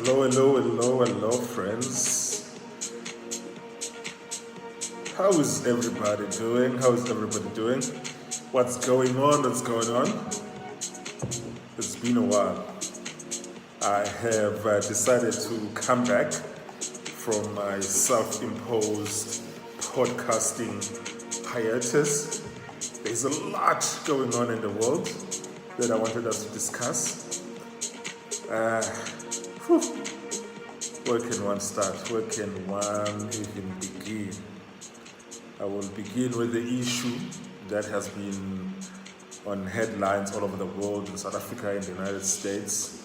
Hello, friends. How is everybody doing? What's going on? It's been a while. I have decided to come back from my self-imposed podcasting hiatus. There's a lot going on in the world that I wanted us to discuss. Where can one start? Where can one even begin? I will begin with the issue that has been on headlines all over the world, in South Africa and the United States.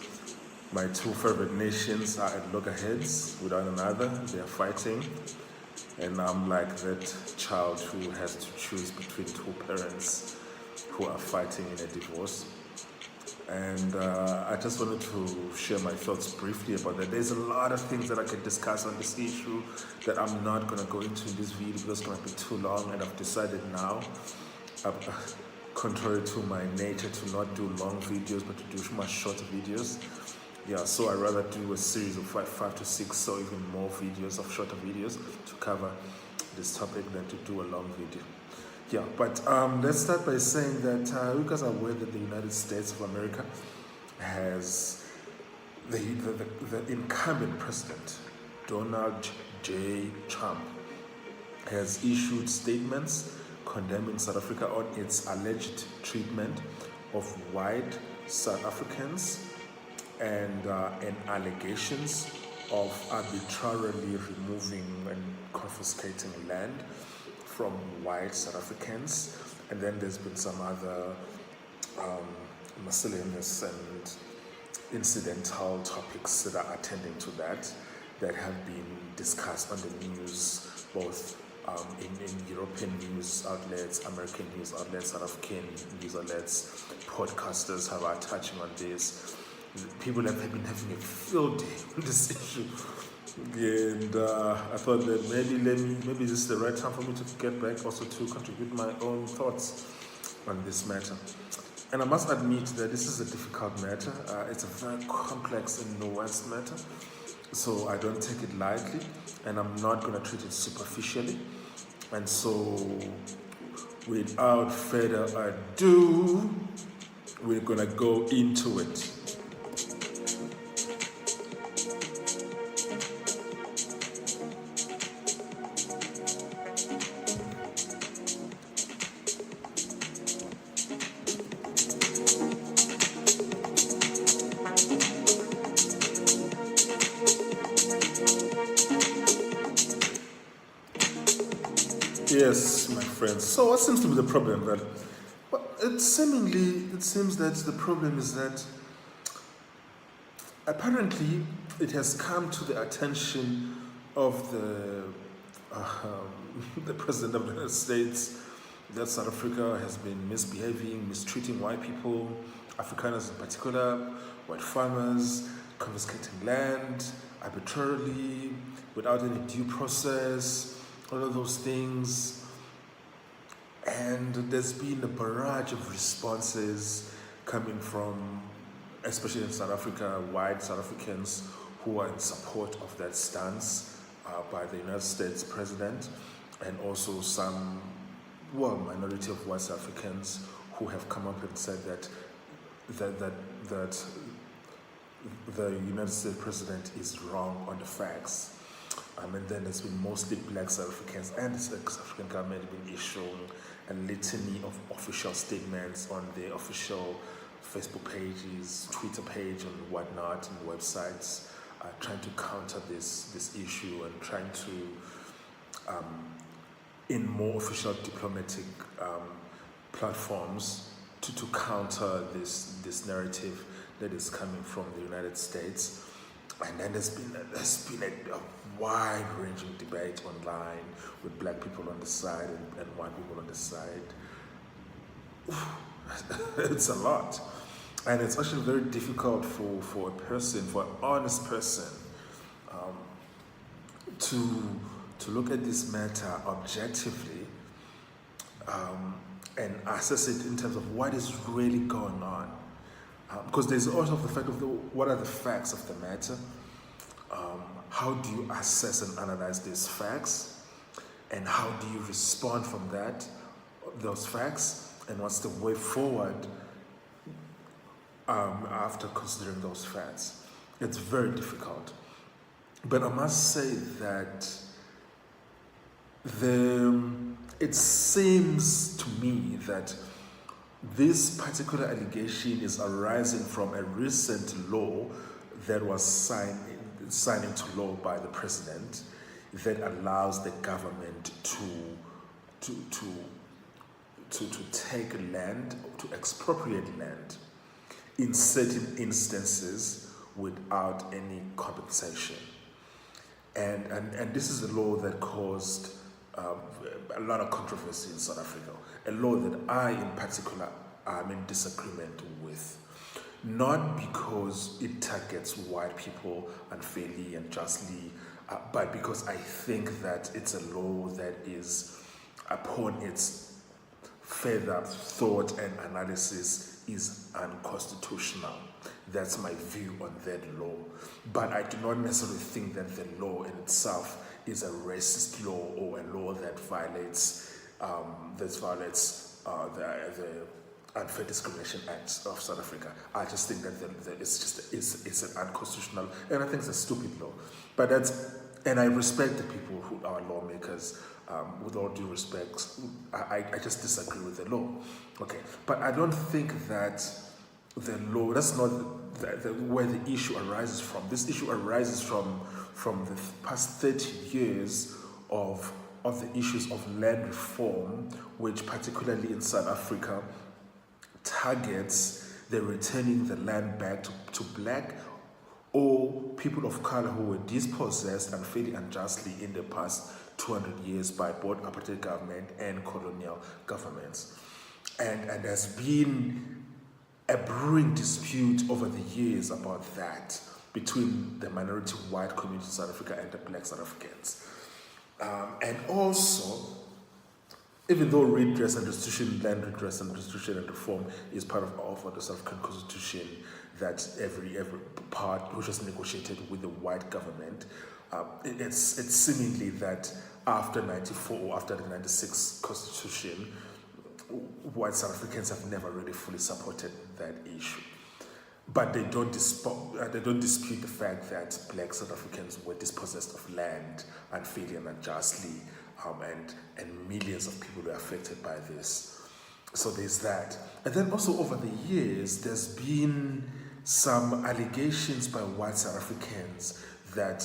My two favorite nations are at loggerheads with one another. They are fighting. And I'm like that child who has to choose between two parents who are fighting in a divorce. And I just wanted to share my thoughts briefly about that. There's a lot of things that I can discuss on this issue that I'm not going to go into in this video because it's going to be too long, and I've decided now, contrary to my nature, to not do long videos but to do much shorter videos. Yeah, so I'd rather do a series of five to six or even more videos of shorter videos to cover this topic than to do a long video. Yeah, but let's start by saying that you guys are aware that the United States of America has the incumbent president, Donald J. Trump, has issued statements condemning South Africa on its alleged treatment of white South Africans and allegations of arbitrarily removing and confiscating land from white South Africans. And then there's been some other miscellaneous and incidental topics that are attending to that have been discussed on the news, both in European news outlets, American news outlets, South African news outlets. Podcasters are touching on this. People have been having a field day on this issue. And I thought that maybe this is the right time for me to get back also to contribute my own thoughts on this matter. And I must admit that this is a difficult matter. It's a very complex and nuanced matter, so I don't take it lightly, and I'm not going to treat it superficially. And so, without further ado, we're going to go into it. Yes, my friends. So what seems to be the problem then? Well, it seems that the problem is that apparently it has come to the attention of the President of the United States that South Africa has been misbehaving, mistreating white people, Afrikaners in particular, white farmers, confiscating land arbitrarily, without any due process, all of those things. And there's been a barrage of responses coming from, especially in South Africa, white South Africans who are in support of that stance by the United States president, and also some, minority of white South Africans who have come up and said that the United States president is wrong on the facts. And then there's been mostly black South Africans and the South African government been issuing a litany of official statements on their official Facebook pages, Twitter page, and whatnot, and websites, trying to counter this issue and trying to, in more official diplomatic platforms, to counter this narrative that is coming from the United States. And then there's been a wide-ranging debate online with black people on the side and white people on the side. It's a lot. And it's actually very difficult for an honest person, to look at this matter objectively and assess it in terms of what is really going on. Because there's also the fact of what are the facts of the matter. How do you assess and analyze these facts? And how do you respond from those facts? And what's the way forward after considering those facts? It's very difficult. But I must say that it seems to me that this particular allegation is arising from a recent law that was signed into law by the president that allows the government to take land, to expropriate land in certain instances without any compensation. And this is a law that caused a lot of controversy in South Africa. A law that I, in particular, am in disagreement with. Not because it targets white people unfairly and justly, but because I think that it's a law that is, upon its further thought and analysis, is unconstitutional. That's my view on that law. But I do not necessarily think that the law in itself is a racist law or a law that violates the Unfair Discrimination Act of South Africa. I just think that it's an unconstitutional, and I think it's a stupid law. But and I respect the people who are lawmakers. With all due respect, I just disagree with the law. Okay, but I don't think that the law, that's not where the issue arises from. This issue arises from the past 30 years of the issues of land reform, which particularly in South Africa targets the returning the land back to black or people of color who were dispossessed unfairly and unjustly in the past 200 years by both apartheid government and colonial governments. And there's been a brewing dispute over the years about that between the minority white community in South Africa and the black South Africans. And also, even though redress and restitution, land redress and restitution and reform is part of the South African Constitution, that every part which was negotiated with the white government, it's seemingly that after 94 or after the 96 Constitution, white South Africans have never really fully supported that issue. But they don't dispute the fact that black South Africans were dispossessed of land unfairly and unjustly, and millions of people were affected by this. So there's that. And then also over the years, there's been some allegations by white South Africans that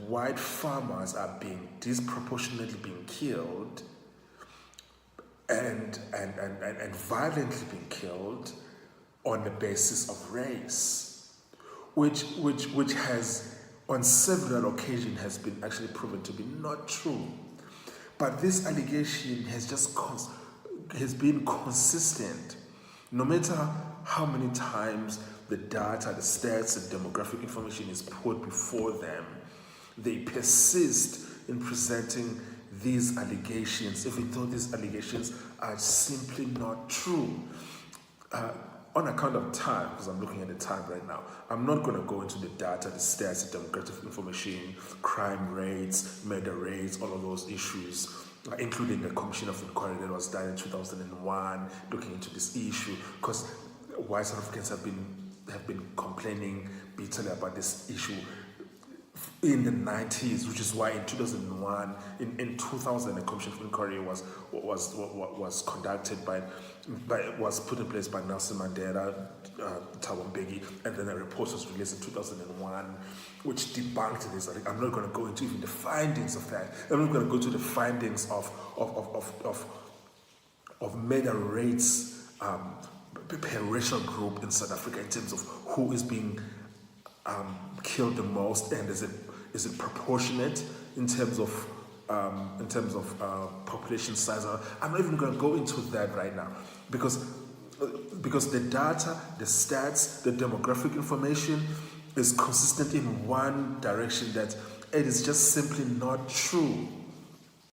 white farmers are being disproportionately being killed and violently being killed on the basis of race, which has on several occasions has been actually proven to be not true. But this allegation has been consistent. No matter how many times the data, the stats, the demographic information is put before them, they persist in presenting these allegations, even though these allegations are simply not true. On account of time, because I'm looking at the time right now, I'm not going to go into the data, the stats, the demographic information, crime rates, murder rates, all of those issues, including the commission of inquiry that was done in 2001, looking into this issue, because white South Africans have been complaining bitterly about this issue in the 90s, which is why in 2001, in 2000, a commission of inquiry was conducted was put in place by Nelson Mandela, Thabo Mbeki, and then a report was released in 2001, which debunked this. I'm not going to go into even the findings of that. I'm not going to go to the findings of murder rates per racial group in South Africa in terms of who is being killed the most, and is it proportionate in terms of population size? I'm not even going to go into that right now because the data, the stats, the demographic information is consistent in one direction, that it is just simply not true.